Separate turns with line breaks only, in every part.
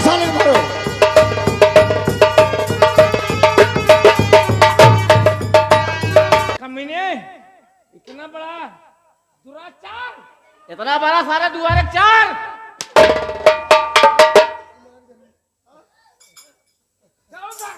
साले मारो।
कमीने, इतना बड़ा दुराचार,
इतना बड़ा सारा दुआरे चार।
जाओगा।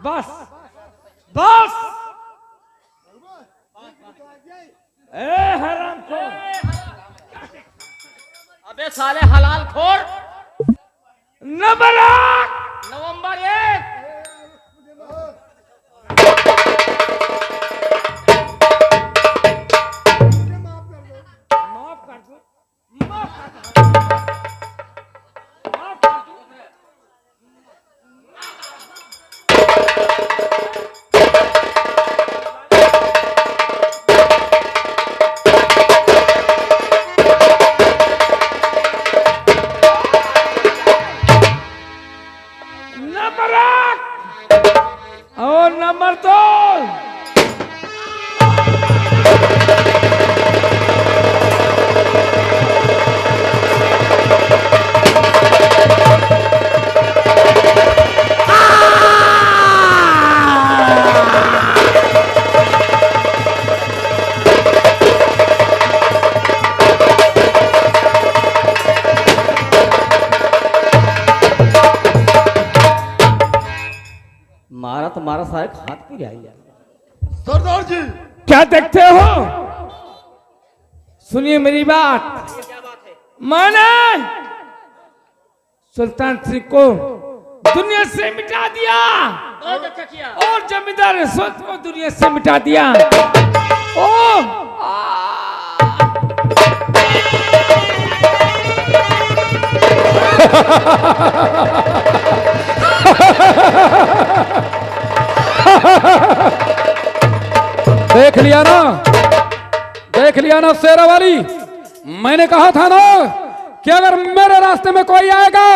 बस बस ए हरामखोर,
अबे साले हलाल खोर।
नंबर 8
नवंबर 1
माफ कर दो, माफ कर दो, माफ कर दो। नंबर 8 और नंबर 2
मारा तो मारा सारे हाथ की रही है।
सरदार जी
क्या देखते हो? सुनिए मेरी बात।
क्या बात है?
मैंने सुल्तान सिंह को दुनिया से मिटा दिया
बहुत अच्छा किया।
और जमींदार रिश्वत को दुनिया से मिटा दिया। ओ
देख लिया ना, देख लिया ना शेरा वाली। मैंने कहा था ना कि अगर मेरे रास्ते में कोई आएगा,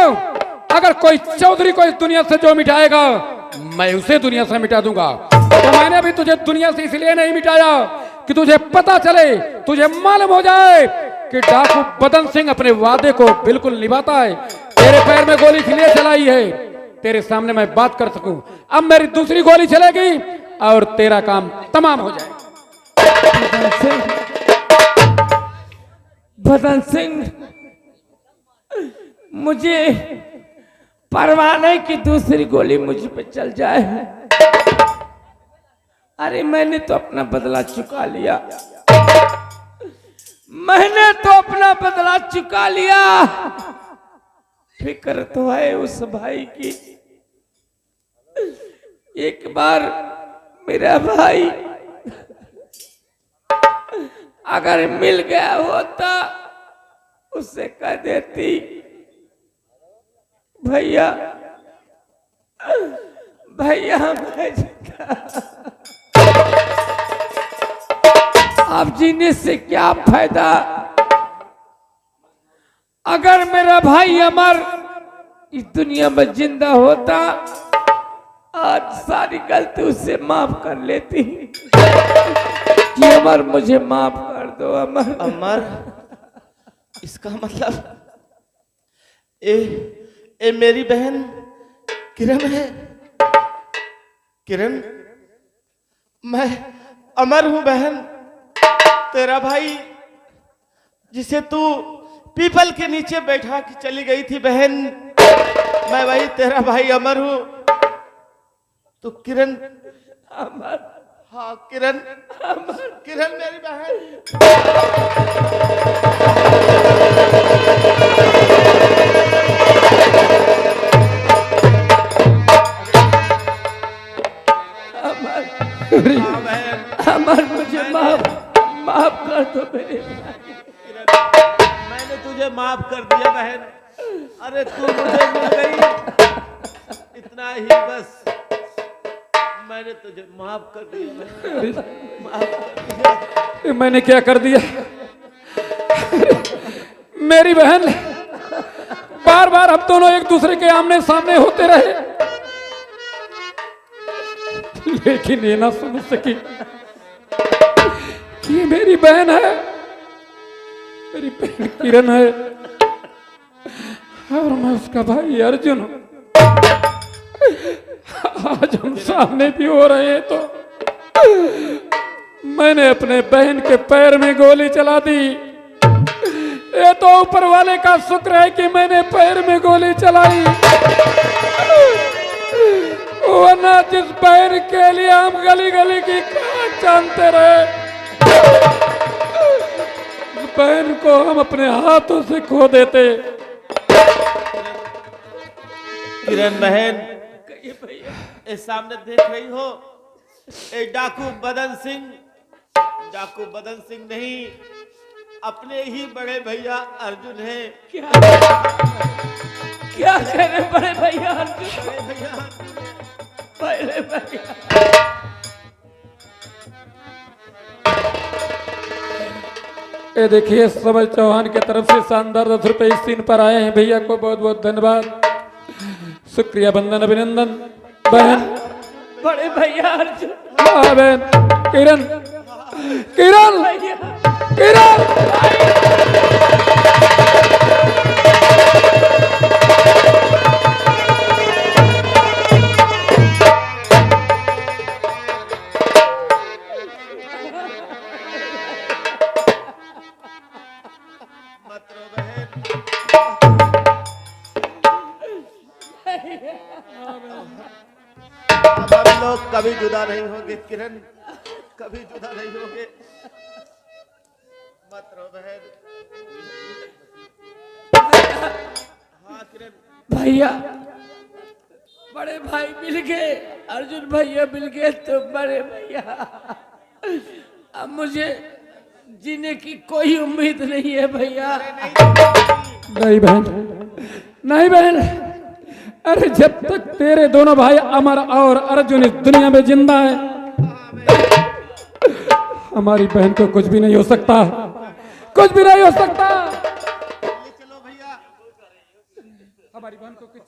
अगर कोई चौधरी को इस दुनिया से जो मिटाएगा, मैं उसे दुनिया से मिटा दूंगा। तो मैंने भी तुझे दुनिया से इसलिए नहीं मिटाया कि तुझे पता चले, तुझे मालूम हो जाए कि डाकू बदन सिंह अपने वादे को बिल्कुल निभाता है। तेरे पैर में गोली इसलिए चलाई है तेरे सामने मैं बात कर सकूं। अब मेरी दूसरी गोली चलेगी और तेरा काम तमाम हो जाए।
बदन सिंह, मुझे परवाह नहीं कि दूसरी गोली मुझ पे चल जाए। अरे मैंने तो अपना बदला चुका लिया, मैंने तो अपना बदला चुका लिया। फिक्र तो है उस भाई की। एक बार मेरा भाई अगर मिल गया होता, उससे कह देती भैया भैया मैं आप जीने से क्या फायदा। अगर मेरा भाई अमर इस दुनिया में जिंदा होता, आज सारी गलती उससे माफ कर लेती कि अमर मुझे माफ कर दो। अमर
अमर, इसका मतलब ए मेरी बहन किरण है। किरण, मैं अमर हूं बहन। तेरा भाई जिसे तू पीपल के नीचे बैठा के चली गई थी बहन, मैं वही तेरा भाई अमर हूं। तो किरण,
अमर,
हाँ किरण, अमर, किरण मेरी बहन।
अमर मुझे माफ माफ कर कर दो मेरे भाई।
मैंने तुझे माफ कर दिया बहन। अरे तू मुझे मिल गई, इतना ही बस। मैंने तुझे माफ कर दिया बहन, माफ कर दिया।
मैंने क्या कर दिया? मेरी बहन, बार बार हम दोनों एक दूसरे के आमने सामने होते रहे, लेकिन ये ना समझ सकी कि ये मेरी बहन है, मेरी बहन किरण है और मैं उसका भाई अर्जुन हूं। आज हम सामने भी हो रहे हैं तो मैंने अपने बहन के पैर में गोली चला दी। ये तो ऊपर वाले का शुक्र है कि मैंने पैर में गोली चलाई, वरना जिस बहन के लिए हम गली गली की कहां जानते रहे, उस बहन को हम अपने हाथों से खो देते।
किरण बहन, ये सामने देख रही हो, ये डाकू बदन सिंह नहीं, अपने ही बड़े भैया अर्जुन हैं।
क्या कह रहे बड़े भैया अर्जुन?
बड़े भैया
बड़े भैया
ये देखिए सबल चौहान की तरफ से शानदार 10 रुपए इस सीन पर आए हैं। भैया को बहुत बहुत धन्यवाद, शुक्रिया, बंदन, अभिनंदन। बहन,
बड़े भैया अर्जुन,
हाँ बहन, किरण, किरण, किरण,
मत रो बहन। अब हम लोग कभी जुदा नहीं होंगे किरण, कभी जुदा नहीं होंगे। मत रो बहन। हाँ किरण,
भैया, बड़े भाई मिल गए, अर्जुन भैया मिल गए तो बड़े भैया अब मुझे जीने की कोई उम्मीद नहीं है भैया।
नहीं बहन, नहीं बहन, अरे जब तक तेरे दोनों भाई अमर और अर्जुन इस दुनिया में जिंदा है, हमारी बहन को कुछ भी नहीं हो सकता, कुछ भी नहीं हो सकता।
चलो भैया,
हमारी बहन को कुछ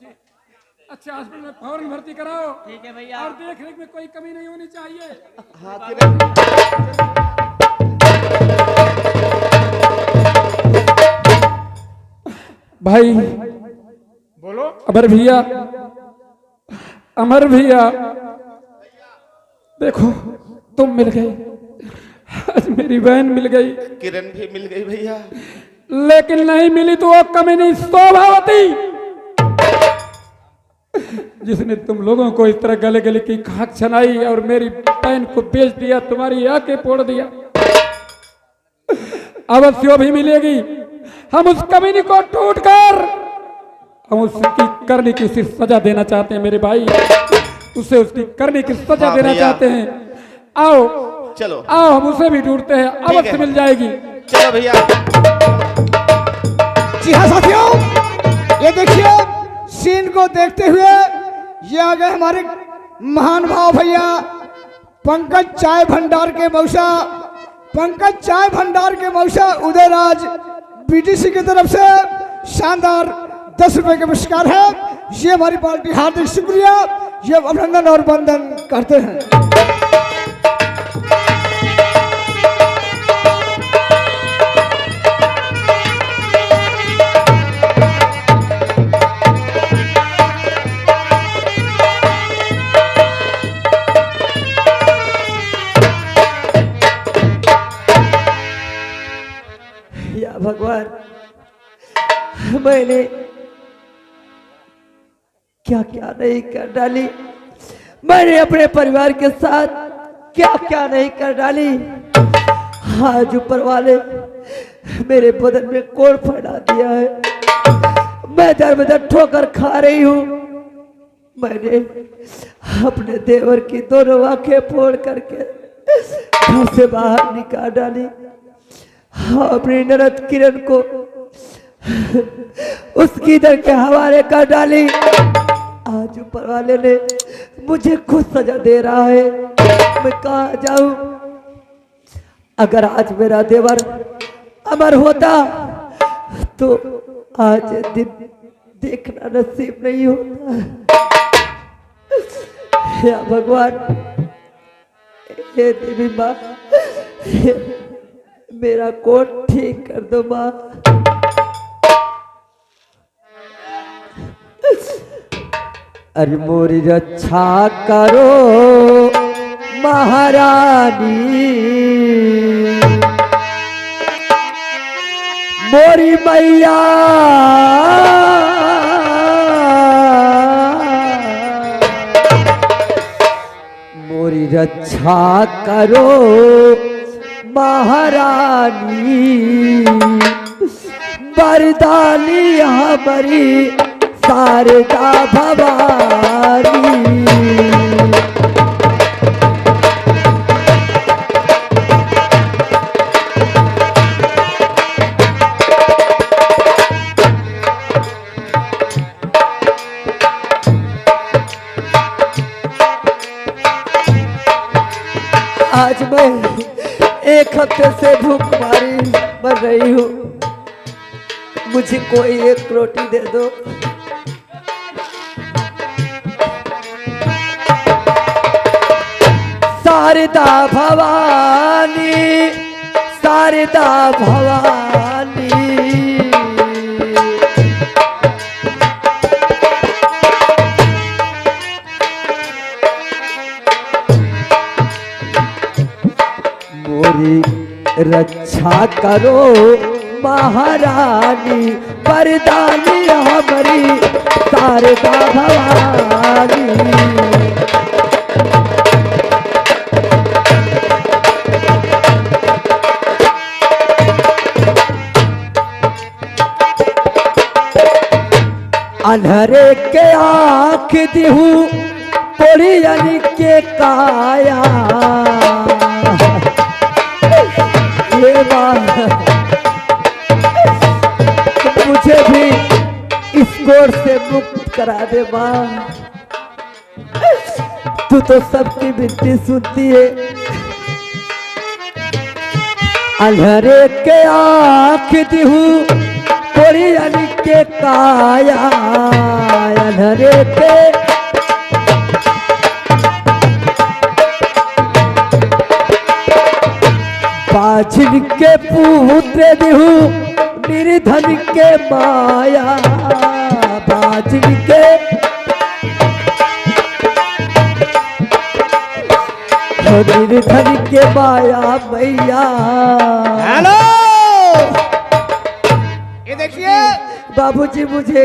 अच्छे हॉस्पिटल में फौरन भर्ती कराओ।
ठीक है भैया।
और देख रेख में कोई कमी नहीं होनी चाहिए।
हाँ किरण,
भाई
बोलो।
अमर भैया, अमर भैया, देखो तुम मिल गए, आज मेरी बहन मिल गई,
किरण भी मिल गई भैया।
लेकिन नहीं मिली तो वो कमीनी शोभावती जिसने तुम लोगों को इस तरह गले गले की खाक छनाई और मेरी बहन को बेच दिया, तुम्हारी आंखें फोड़ दिया। अवश्य भी मिलेगी। हम उस कमीनी को टूट कर हम उसकी करने की सिर्फ सजा देना चाहते हैं मेरे भाई, उसे उसकी करने की सजा देना
भैया।
चाहते हैं। आओ
चलो
आओ, हम उसे भी ढूंढते हैं, अवश्य मिल जाएगी।
चलो भैया।
जी हाँ साथियों, ये देखिए सीन को देखते हुए ये आ गए हमारे महान भाव भैया पंकज चाय भंडार के मौसा, पंकज चाय भंडार के मौसा उदयराज बीटीसी की तरफ से शानदार 10 रुपए के पुरस्कार है। ये हमारी पार्टी हार्दिक शुक्रिया, ये अभिनंदन और वंदन करते हैं।
या भगवान, मैंने क्या क्या नहीं कर डाली, मैंने अपने परिवार के साथ क्या क्या नहीं कर डाली। आज ऊपर वाले मेरे बदन में कोड़ फैला दिया है, मैं दर बदर ठोकर खा रही हूँ। मैंने अपने देवर की दोनों आंखें फोड़ करके घर से बाहर निकाल डाली। अपनी ननद किरण को उसकी दर के हवाले कर डाली। आज ऊपर वाले ने मुझे खुद सजा दे रहा है, मैं कहाँ जाऊं? अगर आज मेरा देवर अमर होता तो आज दिन देखना नसीब नहीं होता। या भगवान, हे देवी माँ, मेरा कोट ठीक कर दो माँ। अरे मोरी रक्षा करो महारानी, मोरी मैया मोरी रक्षा करो महारानी, वरदानी हमारी शारदा भवानी। आज मैं 1 हफ्ते से भूखमारी मर रही हूँ, मुझे कोई एक रोटी दे दो। शारदा भवानी, शारदा भवानी, मोरी रक्षा करो महारानी, वरदानी हमारी शारदा भवानी। अंधरे के आँख दिहू कोढ़ियन के काया, ये बात मुझे भी इस गोर से मुक्त करा दे माँ। तू तो सबकी विनती सुनती है। अंधरे के आँख दिहू कोढ़ियन के काया, अंधरे के बाझिन के पुत्र दिहू निर्धन के माया, बाझिन के निर्धन के माया मैया।
हेलो, ये देखिए
बाबूजी मुझे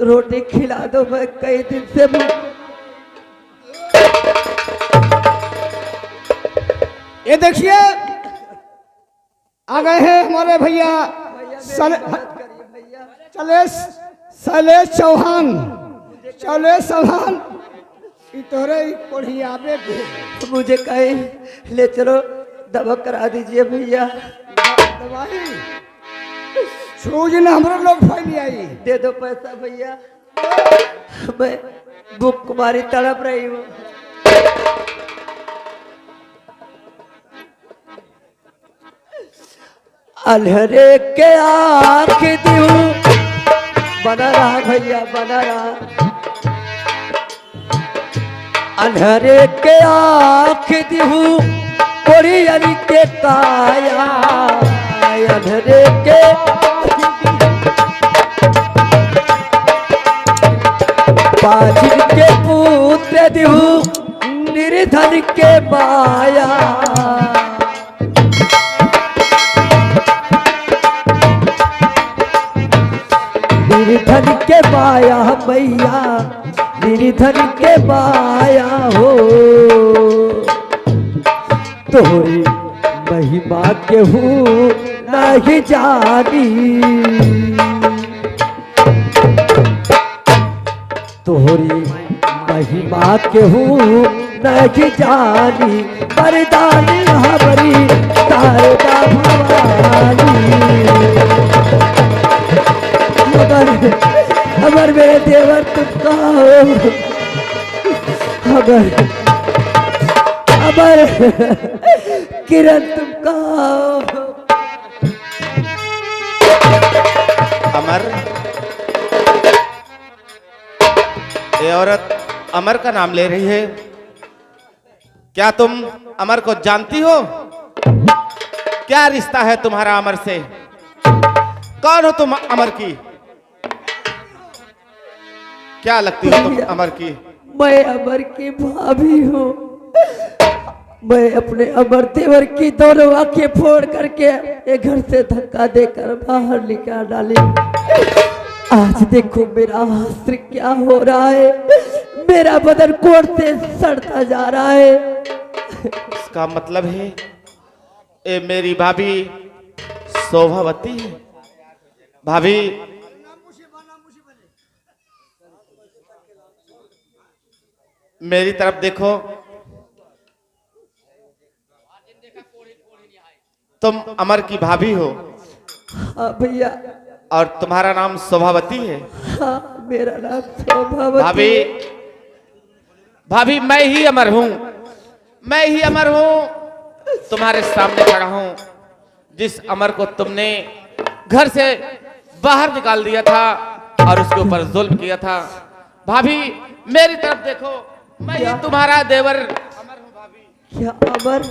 रोटी खिला दो, मैं कई दिन से
ये देखिए आ गए हैं हमारे भैया शैलेश चौहान। शैलेश चौहान तोरे कोढ़िया पे
मुझे कहे ले चलो दवा करा दीजिए भैया।
दवाई सूज ने हमारे लोग फैली आई।
दे दो पैसा भैया, मैं भूख कुमारी तड़प रही हूँ। अंधेरे के आँख दिहू, बना रहा भैया बना रहा। अंधेरे के आँख दिहू कोढ़ियन के काया, अंधेरे के बाझिन के पुत्र दिहू निर्धन के माया। निर्धन के माया मैया, निर्धन के माया हो। तोरी महिमा केहू नहीं जानी, तोरी महिमा केहू नहीं जानी। वरदानी हमारी शारदा भवानी। अमर अमर किरण तुम कहाँ हो?
अमर, ये औरत अमर का नाम ले रही है। क्या तुम अमर को जानती हो? क्या रिश्ता है तुम्हारा अमर से? कौन हो तुम अमर की? क्या लगती हो तुम अमर की?
मैं अमर की भाभी हूँ। मैं अपने अमर देवर की दोनों आंखें फोड़ करके ये घर से धक्का देकर बाहर निकाल डाली। आज देखो मेरा हाथ क्या हो रहा है। मेरा बदन कोट से सड़ता जा रहा है।
इसका मतलब है ये मेरी भाभी शोभावती है। भाभी, मेरी तरफ देखो। तुम अमर की भाभी हो?
हाँ भैया।
और तुम्हारा नाम शोभावती है?
हाँ, मेरा नाम शोभावती।
भाभी, भाभी मैं ही अमर हूँ। मैं ही अमर हूँ, तुम्हारे सामने खड़ा हूँ। जिस अमर को तुमने घर से बाहर निकाल दिया था और उसके ऊपर जुल्म किया था। भाभी मेरी तरफ देखो, मैं ही तुम्हारा देवर अमर हूँ। भाभी
क्या अमर?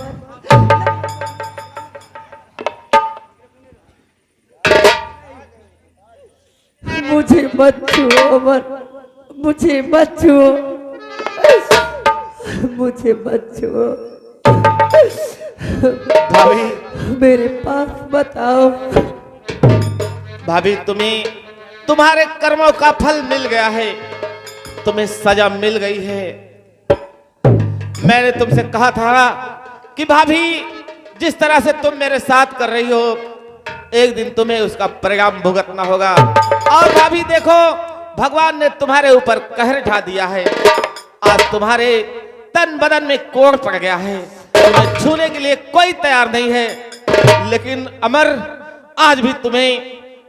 मुझे मत छुओ अमर, मुझे मत छुओ, मुझे मत छुओ।
भाभी
मेरे पास बताओ।
भाभी, तुम्हारे कर्मों का फल मिल गया है। तुम्हें सजा मिल गई है। मैंने तुमसे कहा था कि भाभी जिस तरह से तुम मेरे साथ कर रही हो, एक दिन तुम्हें उसका परिणाम भुगतना होगा। और भाभी देखो, भगवान ने तुम्हारे ऊपर कहर ढा दिया है। आज तुम्हारे तन बदन में कोड़ पड़ गया है। तुम्हें छूने के लिए कोई तैयार नहीं है। लेकिन अमर आज भी तुम्हें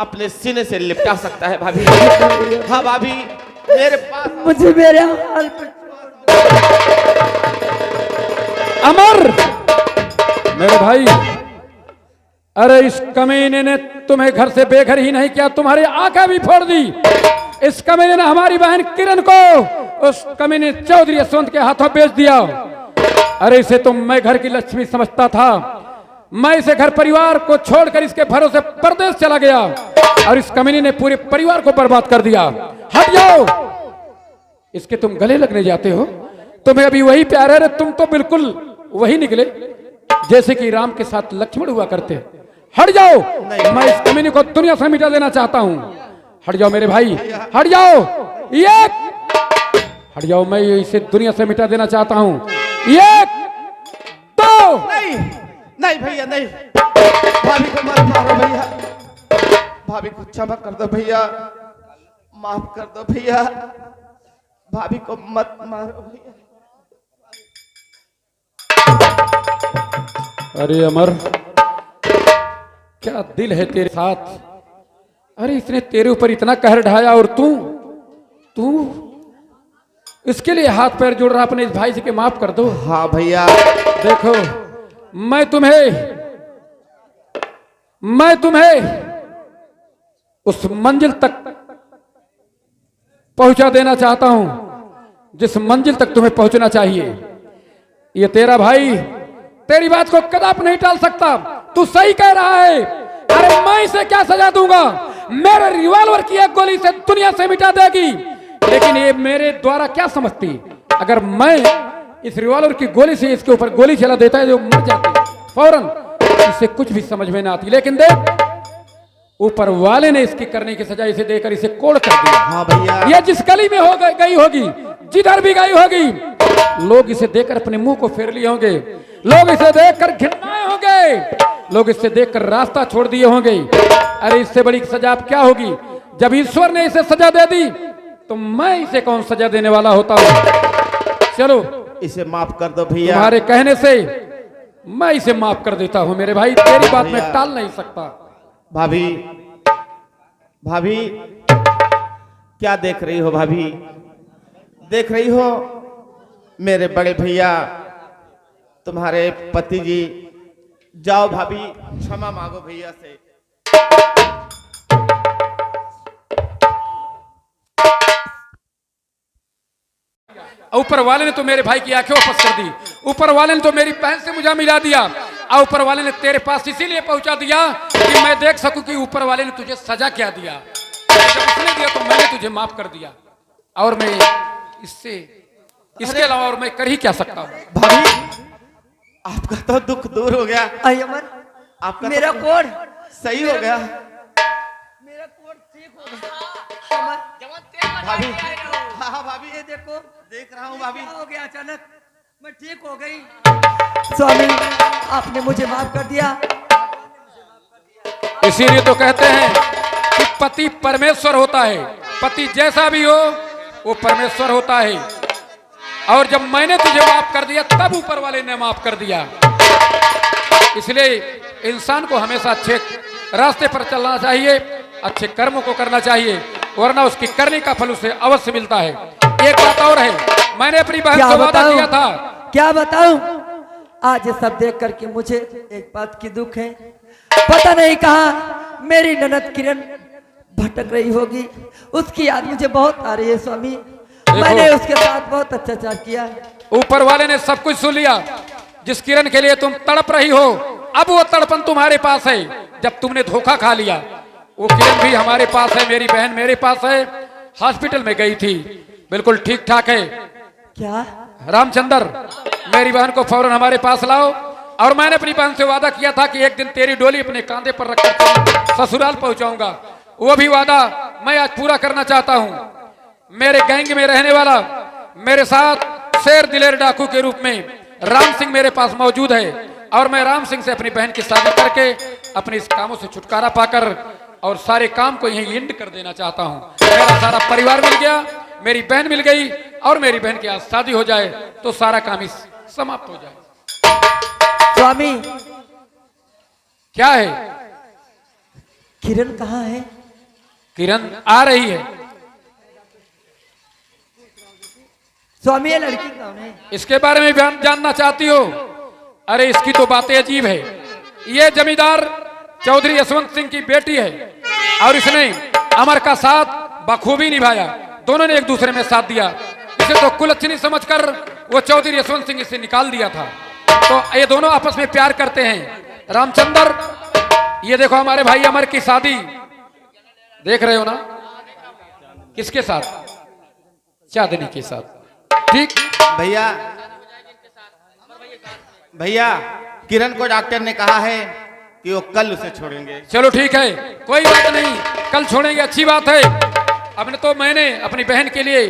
अपने सीने से लिपटा सकता है। भाभी, हाँ भाभी, मेरे पास
मुझे मेरे हाल पर
अमर, मेरे भाई, अरे इस कमीने ने तुम्हें घर से बेघर ही नहीं किया, तुम्हारी आंखें भी फोड़ दी। इस कमीने ने हमारी बहन किरण को उस कमीने चौधरी यशवंत के हाथों बेच दिया। अरे इसे तो मैं घर की लक्ष्मी समझता था। मैं इसे घर परिवार को छोड़कर इसके भरोसे परदेश चला गया और इस कमीने ने पूरे परिवार को बर्बाद कर दिया। हट जाओ, इसके तुम गले लगने जाते हो। तुम्हें अभी वही प्यार है। तुम तो बिल्कुल वही निकले जैसे कि राम के साथ लक्ष्मण हुआ करते। हट जाओ, मैं इस कमीने को दुनिया से मिटा देना चाहता हूँ। हट जाओ मेरे भाई, हट जाओ, ये हट जाओ, मैं इसे दुनिया से मिटा देना चाहता हूँ। एक दो।
नहीं, नहीं भैया, नहीं। भाभी को मत मारो भैया। भाभी को क्षमा कर दो भैया, माफ कर दो भैया। भाभी को मत मारो भैया।
अरे अमर, क्या दिल है तेरे साथ। अरे इसने तेरे ऊपर इतना कहर ढाया और तू इसके लिए हाथ पैर जोड़ रहा अपने इस भाई से कि माफ कर दो।
हाँ भैया,
देखो, मैं तुम्हें उस मंजिल तक पहुंचा देना चाहता हूं जिस मंजिल तक तुम्हें पहुंचना चाहिए। ये तेरा भाई तेरी बात को कदापि नहीं टाल सकता। तू सही कह रहा है। अरे मैं इसे क्या सजा दूंगा? मेरे रिवॉल्वर की एक गोली से दुनिया से मिटा देगी, लेकिन ये मेरे द्वारा क्या समझती? अगर मैं इस रिवॉल्वर की गोली से इसके ऊपर गोली चला देता है जो मर जाती फौरन, इसे कुछ भी समझ में ना आती। लेकिन देख, ऊपर वाले ने इसकी करने की सजा इसे देकर इसे कोड़ कर दिया।
हाँ भैया,
ये जिस गली में गई होगी, जिधर भी गई होगी, लोग इसे देखकर अपने मुंह को फेर लिए होंगे। लोग इसे देखकर घिनाए होंगे। लोग इसे देखकर रास्ता छोड़ दिए होंगे। अरे इससे बड़ी सजा अब क्या होगी? जब ईश्वर ने इसे सजा दे दी तो मैं इसे कौन सजा देने वाला होता हूँ? चलो,
इसे माफ कर दो भैया।
तुम्हारे कहने से मैं इसे माफ कर देता हूँ मेरे भाई। तेरी बात मैं टाल नहीं सकता।
भाभी, भाभी क्या देख रही हो भाभी? देख रही हो मेरे बड़े भैया तुम्हारे पति जी। जाओ भाभी क्षमा मांगो भैया से।
ऊपर वाले ने तो मेरे भाई की आंखें वापस कर दी, ऊपर वाले ने तो मेरी बहन से मुझे मिला दिया, और ऊपर वाले ने तेरे पास इसीलिए पहुंचा दिया कि मैं देख सकूं कि ऊपर वाले ने तुझे सजा क्या दिया। जब उसने दिया तो मैंने तुझे माफ कर दिया, और मैं इसके अलावा और मैं कर ही क्या सकता हूं।
भाभी आपका तो दुख दूर हो गया,
अयमन
आपका
मेरा
तो
कोड
सही हो गया।
मेरा कोड ठीक हो गया। अयमन,
भाभी हाँ भाभी
ये देखो
देख रहा हूँ भाभी।
क्या हो गया अचानक, मैं ठीक हो गई। स्वामी आपने मुझे माफ कर दिया।
इसीलिए तो कहते हैं कि पति परमेश्वर होता है, पति जैसा भी हो वो परमेश्वर होता है। और जब मैंने तुझे माफ कर दिया तब ऊपर वाले ने माफ कर दिया। इसलिए इंसान को हमेशा अच्छे रास्ते पर चलना चाहिए, अच्छे कर्मों को करना चाहिए, वरना उसकी करने का फल उसे अवश्य मिलता है। एक बात और है, मैंने अपनी बहन से वादा किया था।
क्या बताऊं, आज ये सब देख करके मुझे एक बात की दुख है। पता नहीं कहाँ मेरी ननद किरण भटक रही होगी, उसकी याद मुझे बहुत आ रही है स्वामी। मैंने उसके साथ बहुत अत्याचार किया है।
ऊपर वाले ने सब कुछ सुन लिया। जिस किरण के लिए तुम तड़प रही हो, अब वो तड़पन तुम्हारे पास है। जब तुमने धोखा खा लिया, वो किरण भी हमारे पास है, मेरी बहन मेरे पास है। हॉस्पिटल में गई थी, बिल्कुल ठीक ठाक है।
क्या
रामचंद्र, मेरी बहन को फौरन हमारे पास लाओ। और मैंने अपनी बहन से वादा किया था कि एक दिन तेरी डोली अपने कांधे पर रखकर ससुराल पहुंचाऊंगा। वो भी वादा मैं आज पूरा करना चाहता हूं। मेरे गैंग में रहने वाला, मेरे साथ शेर दिलेर डाकू के रूप में राम सिंह मेरे पास मौजूद है, और मैं राम सिंह से अपनी बहन की शादी करके अपने इस कामों से छुटकारा पाकर और सारे काम को यहीं एंड कर देना चाहता हूं। मेरा सारा परिवार मिल गया, मेरी बहन मिल गई, और मेरी बहन की आज शादी हो जाए तो सारा काम इस समाप्त हो जाए।
स्वामी
क्या है?
किरण कहाँ है?
किरण आ रही है।
स्वामी ये लड़की कौन है?
इसके बारे में जानना चाहती हो? अरे इसकी तो बातें अजीब है। ये जमींदार चौधरी यशवंत सिंह की बेटी है, और इसने अमर का साथ बखूबी निभाया। दोनों ने एक दूसरे में साथ दिया। इसे तो कुलच्छनी समझकर वो चौधरी यशवंत सिंह इसे निकाल दिया था। तो ये दोनों आपस में प्यार करते हैं। रामचंद्र, ये देखो हमारे भाई अमर की शादी देख रहे हो ना? किसके साथ? चांदनी के साथ। ठीक
भैया, भैया किरण को डॉक्टर ने कहा है कि वो कल उसे छोड़ेंगे।
चलो ठीक है, कोई बात नहीं, कल छोड़ेंगे, अच्छी बात है। अब तो मैंने अपनी बहन के लिए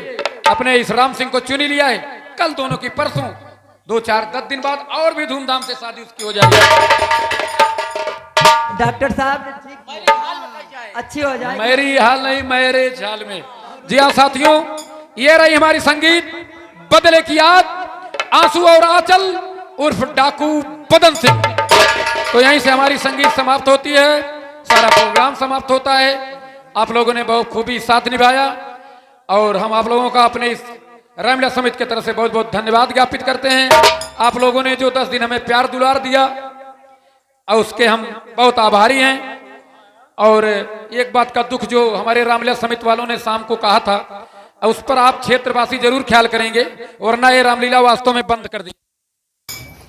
अपने इस राम सिंह को चुनी लिया है। कल दोनों की परसों 2-4-10 दिन बाद और भी धूमधाम से शादी उसकी हो जाएगी।
डॉक्टर साहब ठीक अच्छी हो जाए।
मेरी हाल नहीं, मेरे झाल में। जी हाँ साथियों, ये रही हमारी संगीत बदले की याद, आंसू और आंचल उर्फ डाकू बदन सिंह। तो यहीं से हमारी संगीत समाप्त होती है, सारा प्रोग्राम समाप्त होता है। आप लोगों ने बहुत खूबी साथ निभाया, और हम आप लोगों का अपने इस रामलीला समिति की तरफ से बहुत बहुत धन्यवाद ज्ञापित करते हैं। आप लोगों ने जो 10 दिन हमें प्यार दुलार दिया, और उसके हम बहुत आभारी हैं। और एक बात का दुख जो हमारे रामलीला समिति वालों ने शाम को कहा था, उस पर आप क्षेत्रवासी जरूर ख्याल करेंगे, वरना ये रामलीला वास्तव में बंद कर दी।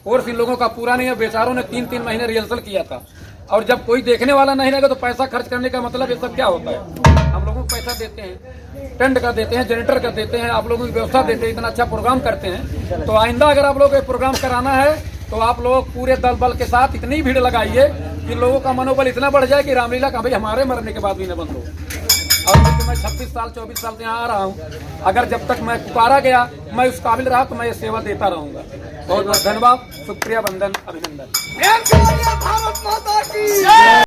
और इन लोगों का पूरा नहीं है, बेचारों ने 3-3 महीने रिहर्सल किया था, और जब कोई देखने वाला नहीं रहेगा तो पैसा खर्च करने का मतलब ये सब क्या होता है? हम लोगों को पैसा देते हैं, टेंट का देते हैं, जनरेटर का देते हैं, आप लोगों की व्यवस्था देते हैं, इतना अच्छा प्रोग्राम करते हैं। तो आइंदा अगर आप लोगों को प्रोग्राम कराना है तो आप लोग पूरे दल बल के साथ इतनी भीड़ लगाइए कि लोगों का मनोबल इतना बढ़ जाए कि रामलीला का भाई हमारे मरने के बाद भी न बंद हो। और तो मैं 26 साल 24 साल से यहाँ आ रहा हूँ, अगर जब तक मैं पुकारा गया, मैं उस काबिल रहा तो मैं ये सेवा देता रहूंगा। बहुत बहुत धन्यवाद, शुक्रिया, वंदन, अभिनंदन।
भारत माता की